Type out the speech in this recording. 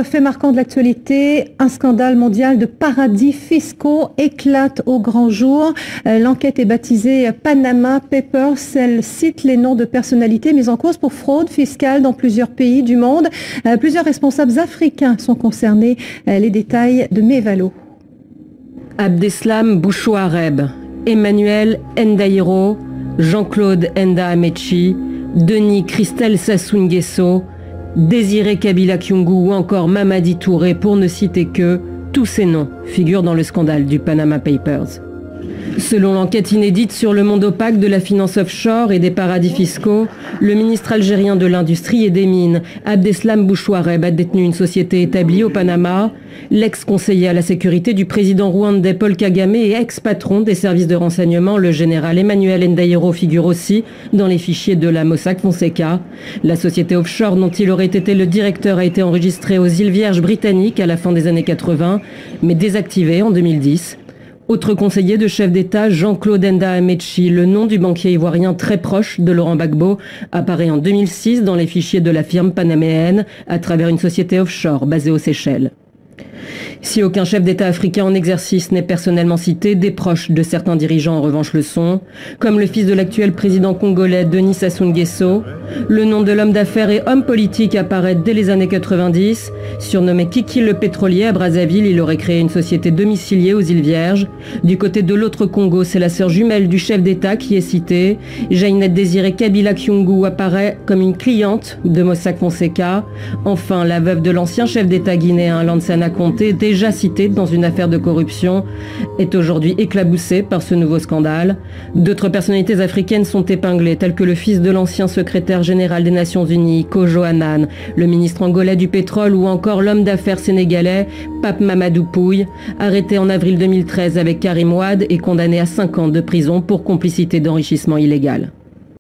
fait marquant de l'actualité, un scandale mondial de paradis fiscaux éclate au grand jour. L'enquête est baptisée Panama Papers. Elle cite les noms de personnalités mises en cause pour fraude fiscale dans plusieurs pays du monde. Plusieurs responsables africains sont concernés. Les détails de Mévalo. Abdeslam Bouchouareb, Emmanuel Ndaïro, Jean-Claude Enda Amechi, Denis Christelle Sassou Nguesso, Désiré Kabila Kyungu ou encore Mamadi Touré, pour ne citer que, tous ces noms figurent dans le scandale du Panama Papers. Selon l'enquête inédite sur le monde opaque de la finance offshore et des paradis fiscaux, le ministre algérien de l'Industrie et des Mines, Abdeslam Bouchouareb, a détenu une société établie au Panama. L'ex-conseiller à la sécurité du président rwandais Paul Kagame et ex-patron des services de renseignement, le général Emmanuel Ndaïro, figure aussi dans les fichiers de la Mossack Fonseca. La société offshore dont il aurait été le directeur a été enregistrée aux îles Vierges britanniques à la fin des années 80, mais désactivée en 2010. Autre conseiller de chef d'État, Jean-Claude Enda Amechi, le nom du banquier ivoirien très proche de Laurent Gbagbo, apparaît en 2006 dans les fichiers de la firme panaméenne à travers une société offshore basée aux Seychelles. Si aucun chef d'État africain en exercice n'est personnellement cité, des proches de certains dirigeants en revanche le sont, comme le fils de l'actuel président congolais Denis Sassou Nguesso. Le nom de l'homme d'affaires et homme politique apparaît dès les années 90. Surnommé Kiki le pétrolier à Brazzaville, il aurait créé une société domiciliée aux îles Vierges. Du côté de l'autre Congo, c'est la sœur jumelle du chef d'État qui est citée. Jainette Désiré Kabila Kyungu apparaît comme une cliente de Mossack Fonseca. Enfin, la veuve de l'ancien chef d'État guinéen Lansana Conté, déjà citée dans une affaire de corruption, est aujourd'hui éclaboussée par ce nouveau scandale. D'autres personnalités africaines sont épinglées, telles que le fils de l'ancien secrétaire général des Nations Unies, Kojo Annan, le ministre angolais du pétrole ou encore l'homme d'affaires sénégalais, Pape Mamadou Pouye, arrêté en avril 2013 avec Karim Wade et condamné à 5 ans de prison pour complicité d'enrichissement illégal.